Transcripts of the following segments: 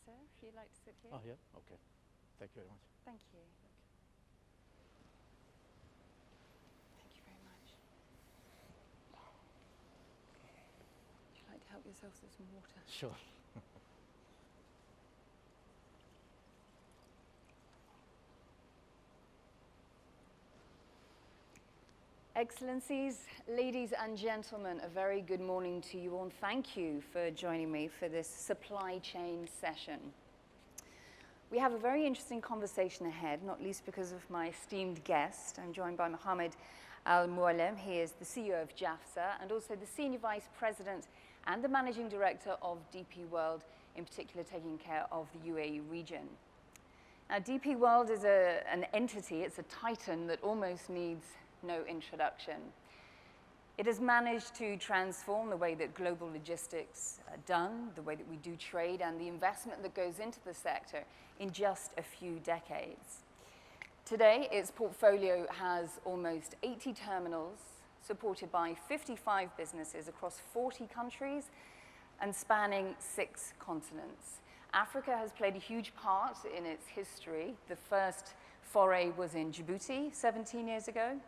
sir, if you'd like to sit here. Oh, yeah? Okay. Thank you very much. Thank you. Thank you very much. Would you like to help yourself to some water? Sure. Excellencies, ladies and gentlemen, a very good morning to you all, and thank you for joining me for this supply chain session. We have a very interesting conversation ahead, not least because of my esteemed guest. I'm joined by Mohammed Al Muallem. He is the CEO of JAFSA and also the Senior Vice President and the Managing Director of DP World, in particular taking care of the UAE region. Now, DP World is an entity, it's a titan that almost needs no introduction. It has managed to transform the way that global logistics are done, the way that we do trade, and the investment that goes into the sector in just a few decades. Today, its portfolio has almost 80 terminals, supported by 55 businesses across 40 countries and spanning 6 continents. Africa has played a huge part in its history. The first foray was in Djibouti 17 years ago.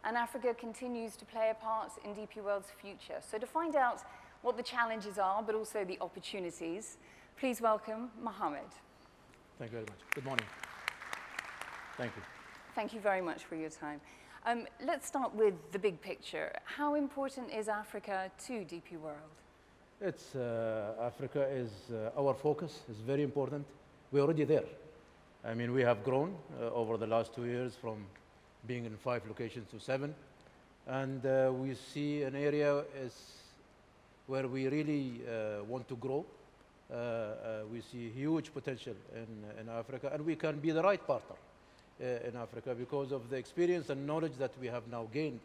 And Africa continues to play a part in DP World's future. So to find out what the challenges are, but also the opportunities, please welcome Mohammed. Thank you very much. Good morning. Thank you. Thank you very much for your time. Let's start with the big picture. How important is Africa to DP World? It's, Africa is our focus, is very important. We're already there. I mean, we have grown over the last 2 years from being in 5 locations to 7. And we see an area is where we really want to grow. We see huge potential in Africa, and we can be the right partner in Africa because of the experience and knowledge that we have now gained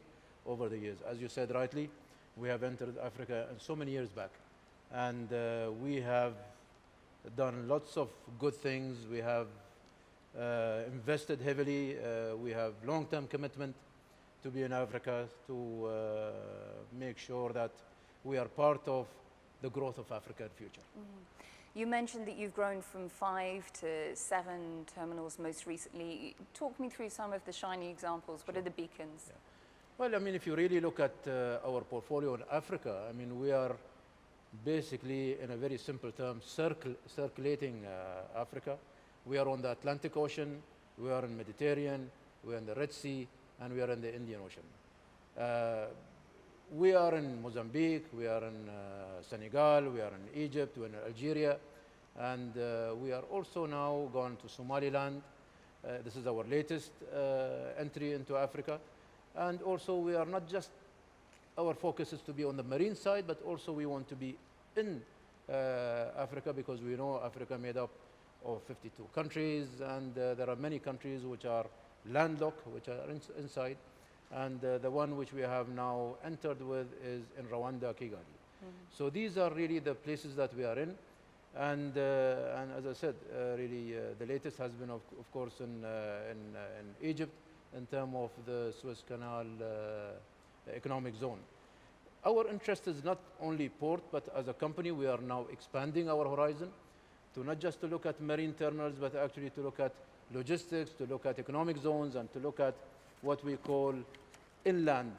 over the years. As you said rightly, we have entered Africa so many years back. And we have done lots of good things. We have invested heavily. We have long-term commitment to be in Africa to make sure that we are part of the growth of Africa in the future. You mentioned that you've grown from 5 to 7 terminals most recently. Talk me through some of the shining examples. What are the beacons? Yeah. Well, I mean, if you really look at our portfolio in Africa, I mean, we are basically, in a very simple term, circulating Africa. We are on the Atlantic Ocean, we are in Mediterranean, we are in the Red Sea, and we are in the Indian Ocean. We are in Mozambique, we are in Senegal, we are in Egypt, we are in Algeria, and we are also now gone to Somaliland. This is our latest entry into Africa. And also we are not just, our focus is to be on the marine side, but also we want to be in Africa because we know Africa made up of 52 countries, and there are many countries which are landlocked, which are inside. And the one which we have now entered with is in Rwanda, Kigali. So these are really the places that we are in. And as I said, really the latest has been, of course, in Egypt in terms of the Suez Canal economic zone. Our interest is not only port, but as a company, we are now expanding our horizon to not just to look at marine terminals, but actually to look at logistics, to look at economic zones, and to look at what we call inland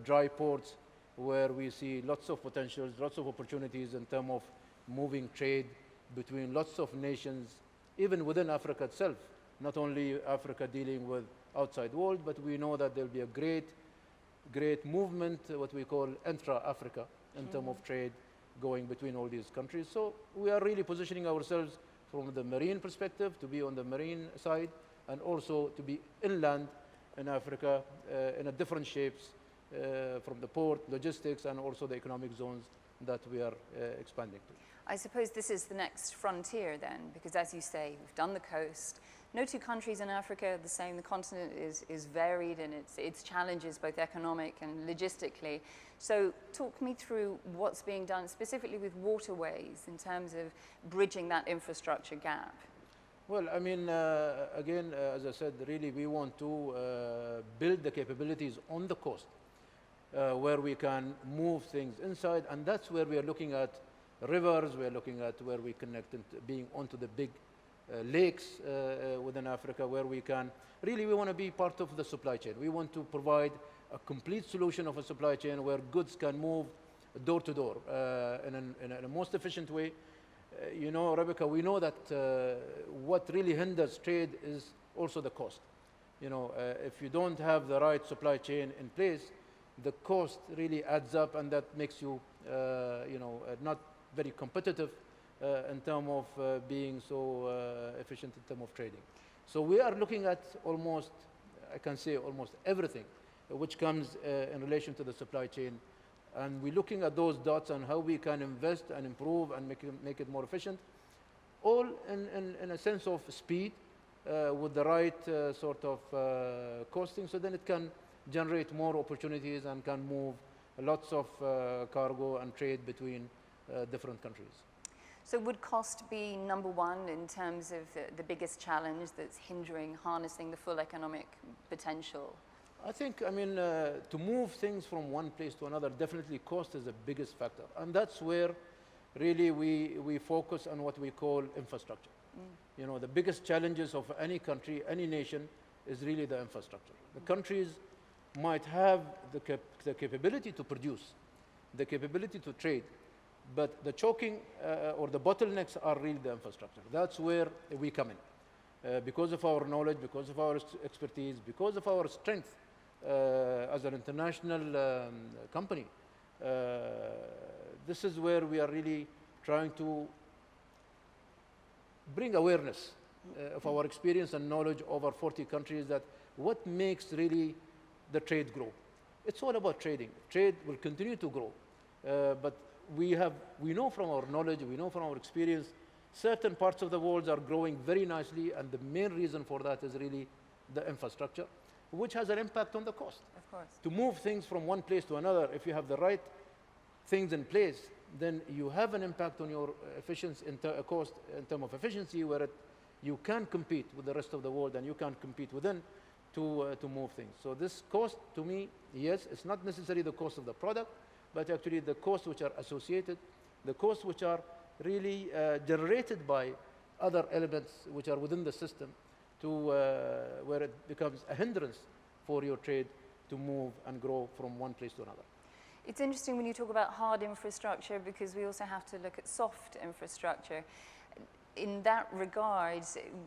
dry ports, where we see lots of potentials, lots of opportunities in terms of moving trade between lots of nations, even within Africa itself. Not only Africa dealing with outside world, but we know that there'll be a great movement, what we call intra-Africa, in terms of trade going between all these countries. So we are really positioning ourselves from the marine perspective to be on the marine side, and also to be inland in Africa in a different shapes from the port, logistics, and also the economic zones that we are expanding to. I suppose this is the next frontier then, because as you say, we've done the coast. No 2 countries in Africa are the same. The continent is varied in its challenges, both economic and logistically. So talk me through what's being done specifically with waterways in terms of bridging that infrastructure gap. Well, I mean, again, as I said, really we want to build the capabilities on the coast where we can move things inside, and that's where we are looking at rivers. We're looking at where we connect into being onto the big lakes within Africa, where we can really, we want to be part of the supply chain. We want to provide a complete solution of a supply chain where goods can move door to door in a most efficient way. You know, Rebecca, we know that what really hinders trade is also the cost. You know, if you don't have the right supply chain in place, the cost really adds up, and that makes you, you know, not very competitive in terms of being so efficient in terms of trading. So we are looking at almost, I can say almost everything which comes in relation to the supply chain. And we're looking at those dots and how we can invest and improve and make it more efficient, all in a sense of speed with the right sort of costing, so then it can generate more opportunities and can move lots of cargo and trade between different countries. So would cost be number one in terms of the biggest challenge that's hindering harnessing the full economic potential? I think, I mean, to move things from one place to another, definitely cost is the biggest factor. And that's where really we focus on what we call infrastructure. You know, the biggest challenges of any country, any nation, is really the infrastructure. The countries might have the capability to produce, the capability to trade, but the choking or the bottlenecks are really the infrastructure. That's where we come in. Because of our knowledge, because of our expertise, because of our strength as an international company, this is where we are really trying to bring awareness of our experience and knowledge over 40 countries, that what makes really the trade grow. It's all about trading. Trade will continue to grow, but we know from our knowledge, we know from our experience, certain parts of the world are growing very nicely, and the main reason for that is really the infrastructure, which has an impact on the cost. Of course. To move things from one place to another, if you have the right things in place, then you have an impact on your efficiency, cost in terms of efficiency, where you can compete with the rest of the world and you can compete within to move things. So this cost, to me, yes, it's not necessarily the cost of the product, but actually the costs which are associated, the costs which are really generated by other elements which are within the system, to where it becomes a hindrance for your trade to move and grow from one place to another. It's interesting when you talk about hard infrastructure, because we also have to look at soft infrastructure. In that regard,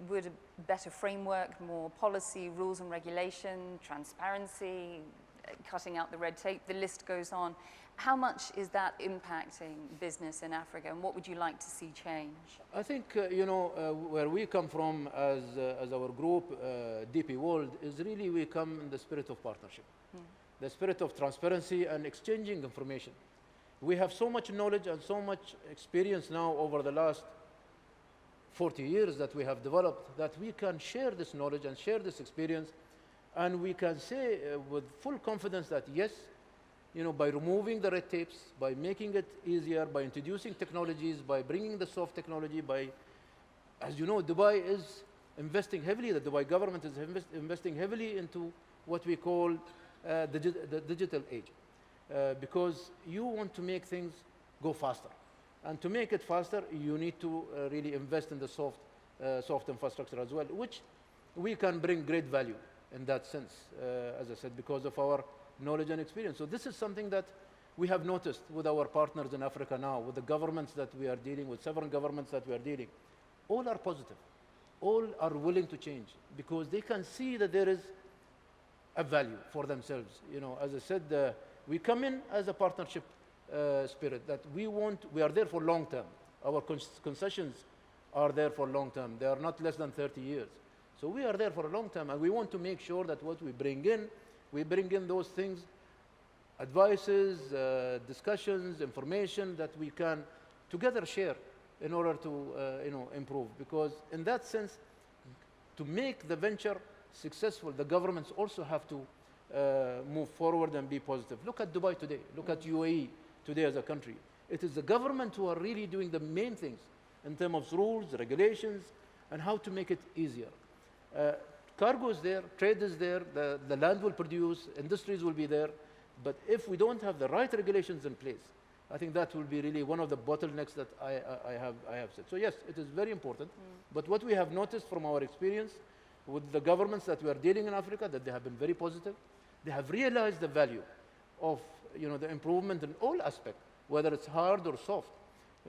would a better framework, more policy, rules and regulation, transparency, cutting out the red tape, the list goes on. How much is that impacting business in Africa, and what would you like to see change? I think, you know, where we come from as our group, DP World, is really we come in the spirit of partnership, the spirit of transparency and exchanging information. We have so much knowledge and so much experience now over the last 40 years that we have developed, that we can share this knowledge and share this experience, and we can say with full confidence that yes, you know, by removing the red tapes, by making it easier, by introducing technologies, by bringing the soft technology, by, as you know, Dubai is investing heavily, the Dubai government is investing heavily into what we call the digital age, because you want to make things go faster. And to make it faster, you need to really invest in the soft infrastructure as well, which we can bring great value in that sense, as I said, because of our knowledge and experience. So this is something that we have noticed with our partners in Africa now, with the governments that we are dealing with, several governments that we are dealing. All are positive. All are willing to change because they can see that there is a value for themselves. You know, as I said, we come in as a partnership spirit, that we are there for long term. Our concessions are there for long term. They are not less than 30 years. So we are there for a long time, and we want to make sure that what we bring in those things, advices, discussions, information that we can together share in order to you know, improve. Because in that sense, to make the venture successful, the governments also have to move forward and be positive. Look at Dubai today. Look at UAE today as a country. It is the government who are really doing the main things in terms of rules, regulations, and how to make it easier. Cargo is there, trade is there, the land will produce, industries will be there, but if we don't have the right regulations in place, I think that will be really one of the bottlenecks that I have said. So yes, it is very important. But what we have noticed from our experience with the governments that we are dealing in Africa, that they have been very positive. They have realized the value of the improvement in all aspects, whether it's hard or soft,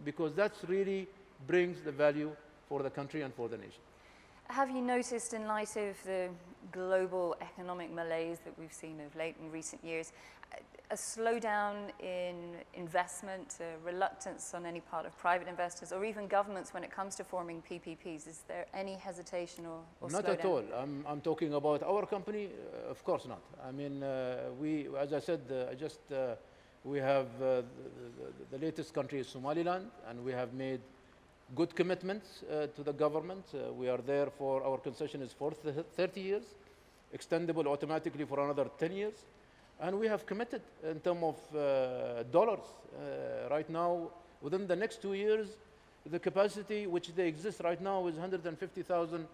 because that's really brings the value for the country and for the nation. Have you noticed, in light of the global economic malaise that we've seen of late in recent years, a slowdown in investment, a reluctance on any part of private investors or even governments when it comes to forming PPPs? Is there any hesitation or Not slowdown? at all. I'm talking about our company. Of course not. I mean, we, as I said, we have the latest country is Somaliland, and we have made good commitments to the government. We are there for, our concession is for 30 years, extendable automatically for another 10 years. And we have committed in terms of dollars. Right now, within the next 2 years, the capacity which they exist right now is 150,000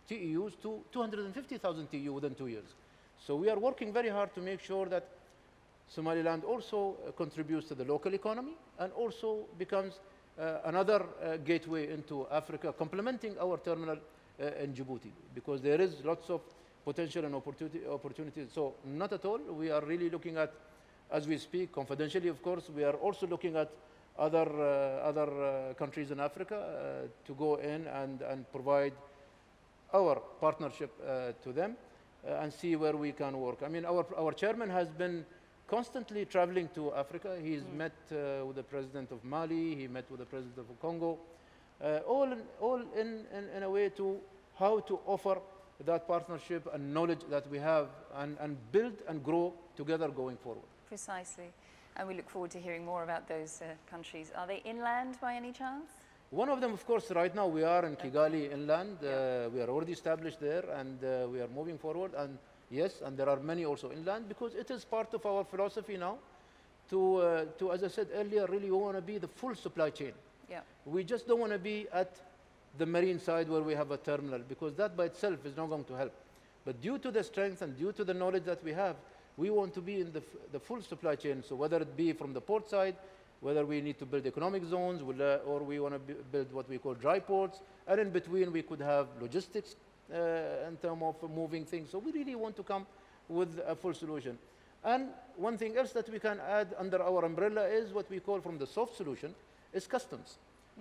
TEUs to 250,000 TEU within 2 years. So we are working very hard to make sure that Somaliland also contributes to the local economy and also becomes another gateway into Africa, complementing our terminal in Djibouti, because there is lots of potential and opportunities. So not at all. We are really looking at, as we speak, confidentially, of course, we are also looking at other countries in Africa to go in and provide our partnership to them and see where we can work. I mean, our chairman has been constantly traveling to Africa. He's met with the president of Mali. He met with the president of Congo, all in a way to how to offer that partnership and knowledge that we have and build and grow together going forward. Precisely. And we look forward to hearing more about those countries. Are they inland by any chance? One of them, of course, right now we are in Kigali inland. We are already established there, and we are moving forward. And yes, and there are many also inland, because it is part of our philosophy now to as I said earlier, really we want to be the full supply chain. Yeah. We just don't want to be at the marine side where we have a terminal, because that by itself is not going to help. But due to the strength and due to the knowledge that we have, we want to be in the full supply chain. So whether it be from the port side, whether we need to build economic zones, or we want to build what we call dry ports, and in between we could have logistics in terms of moving things. So we really want to come with a full solution. And one thing else that we can add under our umbrella is what we call, from the soft solution, is customs.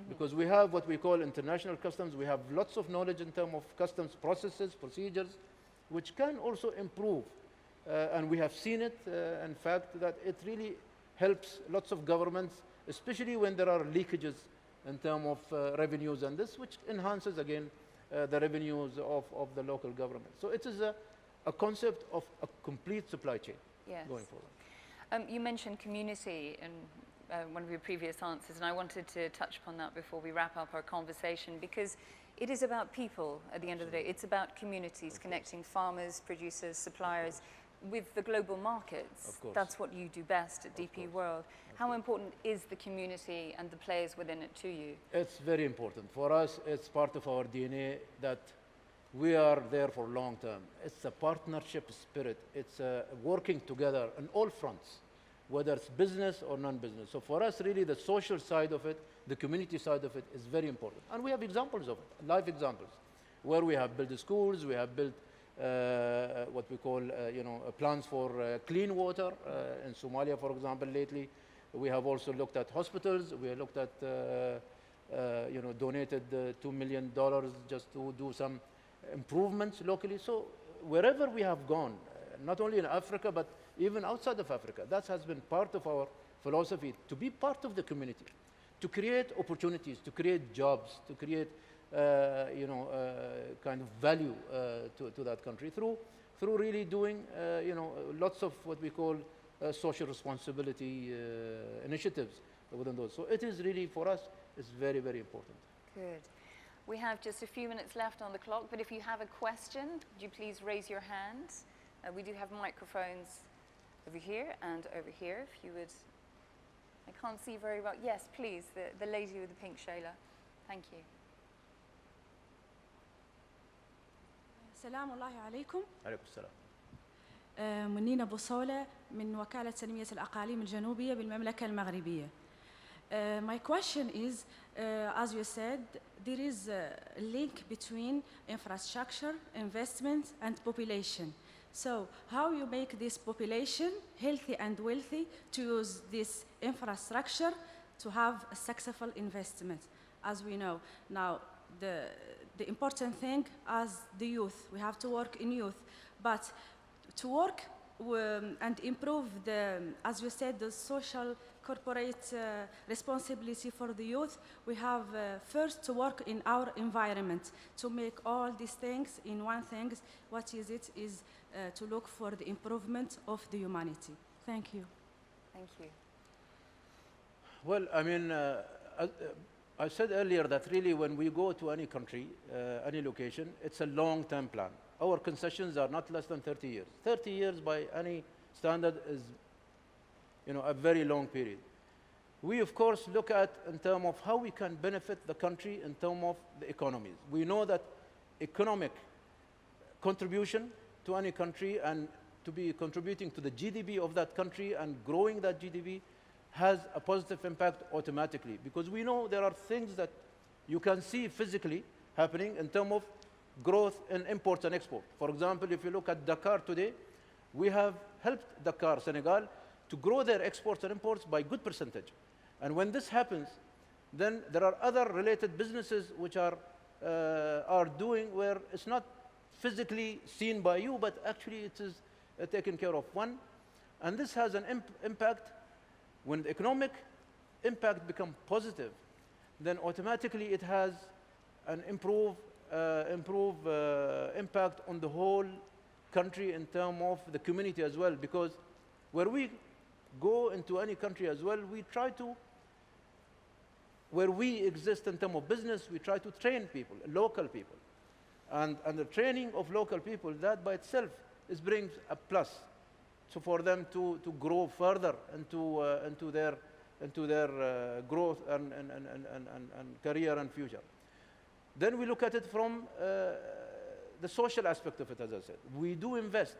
Because we have what we call international customs. We have lots of knowledge in terms of customs processes, procedures, which can also improve. And we have seen it, in fact, that it really helps lots of governments, especially when there are leakages in terms of revenues and this, which enhances, again, the revenues of the local government. So it is a concept of a complete supply chain going forward. You mentioned community in one of your previous answers, and I wanted to touch upon that before we wrap up our conversation, because it is about people at the end of the day. It's about communities, connecting farmers, producers, suppliers with the global markets. Of course. That's what you do best at DP World. How important is the community and the players within it to you? It's very important. For us, it's part of our DNA that we are there for long term. It's a partnership spirit. It's working together on all fronts, whether it's business or non-business. So for us, really, the social side of it, the community side of it is very important. And we have examples of it, live examples, where we have built schools, we have built what we call, plans for clean water in Somalia, for example, lately. We have also looked at hospitals. We have looked at, donated $2 million just to do some improvements locally. So wherever we have gone, not only in Africa, but even outside of Africa, that has been part of our philosophy, to be part of the community, to create opportunities, to create jobs, to create kind of value to that country through really doing lots of what we call social responsibility initiatives within those. So it is really, for us, it's very, very important. Good. We have just a few minutes left on the clock, but if you have a question, would you please raise your hand? We do have microphones over here and over here, if you would. I can't see very well. Yes, please, the lady with the pink shayla. Thank you. السلام الله عليكم. عليكم السلام. منين أبو صولة من وكالة سلمية الأقاليم الجنوبية بالمملكة المغربية. My question is, as you said, there is a link between infrastructure, investment, and population. So how you make this population healthy and wealthy to use this infrastructure to have a successful investment? As we know, now the important thing as the youth, we have to work in youth, but to work and improve the, as you said, the social corporate responsibility for the youth, we have first to work in our environment to make all these things in one thing. What is it? Is to look for the improvement of the humanity. Thank you. Thank you. Well, I mean, I said earlier that really when we go to any country, any location, it's a long-term plan. Our concessions are not less than 30 years. 30 years by any standard is, you know, a very long period. We, of course, look at in terms of how we can benefit the country in terms of the economies. We know that economic contribution to any country and to be contributing to the GDP of that country and growing that GDP has a positive impact automatically, because we know there are things that you can see physically happening in terms of growth in imports and export. For example, if you look at Dakar today, we have helped Dakar, Senegal, to grow their exports and imports by good percentage. And when this happens, then there are other related businesses which are doing where it's not physically seen by you, but actually it is taken care of. One, and this has an impact. When the economic impact becomes positive, then automatically it has an improved impact on the whole country in terms of the community as well, because where we go into any country as well, we try to, where we exist in terms of business, we try to train people, local people. And the training of local people, that by itself brings a plus. So for them to grow further into their growth and career and future. Then we look at it from the social aspect of it, as I said. We do invest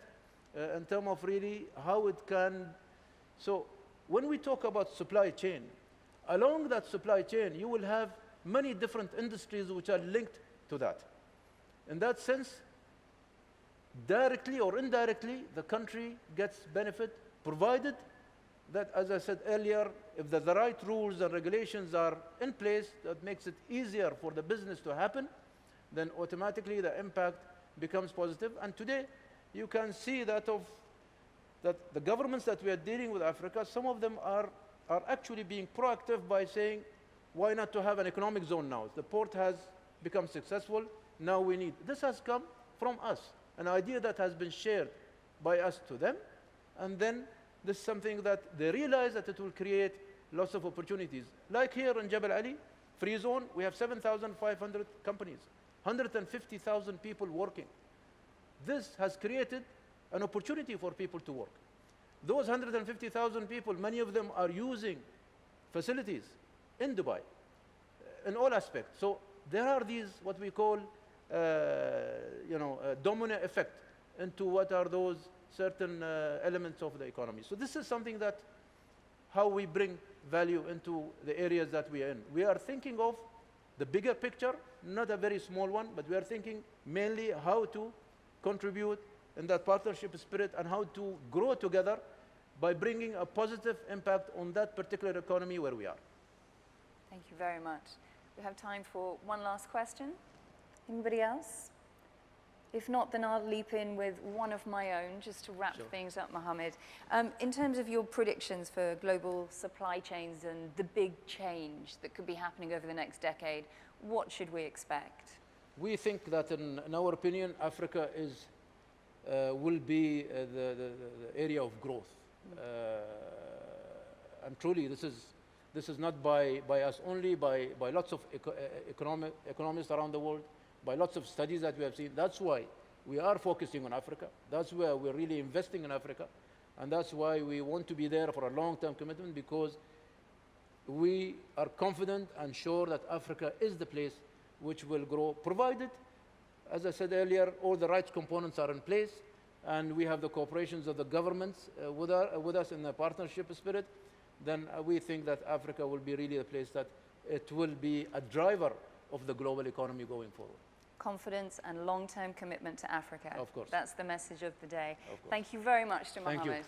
in terms of really how it can. So when we talk about supply chain, along that supply chain, you will have many different industries which are linked to that. In that sense, directly or indirectly, the country gets benefit, provided that, as I said earlier, if the right rules and regulations are in place that makes it easier for the business to happen, then automatically the impact becomes positive. And today, you can see that the governments that we are dealing with Africa, some of them are actually being proactive by saying, why not to have an economic zone now? The port has become successful, now we need. This has come from us, an idea that has been shared by us to them, and then this is something that they realize that it will create lots of opportunities. Like here in Jebel Ali, Free Zone, we have 7,500 companies, 150,000 people working. This has created an opportunity for people to work. Those 150,000 people, many of them are using facilities in Dubai, in all aspects. So there are these, what we call, domino effect into what are those certain elements of the economy. So this is something that how we bring value into the areas that we are in. We are thinking of the bigger picture, not a very small one, but we are thinking mainly how to contribute in that partnership spirit and how to grow together by bringing a positive impact on that particular economy where we are. Thank you very much. We have time for one last question. Anybody else? If not, then I'll leap in with one of my own just to wrap things up, Mohammed. In terms of your predictions for global supply chains and the big change that could be happening over the next decade, what should we expect? We think that, in our opinion, Africa will be the area of growth. And truly, this is not by us only, by lots of economists around the world, by lots of studies that we have seen. That's why we are focusing on Africa. That's where we're really investing in Africa. And that's why we want to be there for a long-term commitment, because we are confident and sure that Africa is the place which will grow, provided, as I said earlier, all the rights components are in place, and we have the cooperations of the governments with us in the partnership spirit. then we think that Africa will be really a place that it will be a driver of the global economy going forward. Confidence and long-term commitment to Africa. Of course. That's the message of the day. Of course. Thank you very much to Thank you. Mohammed.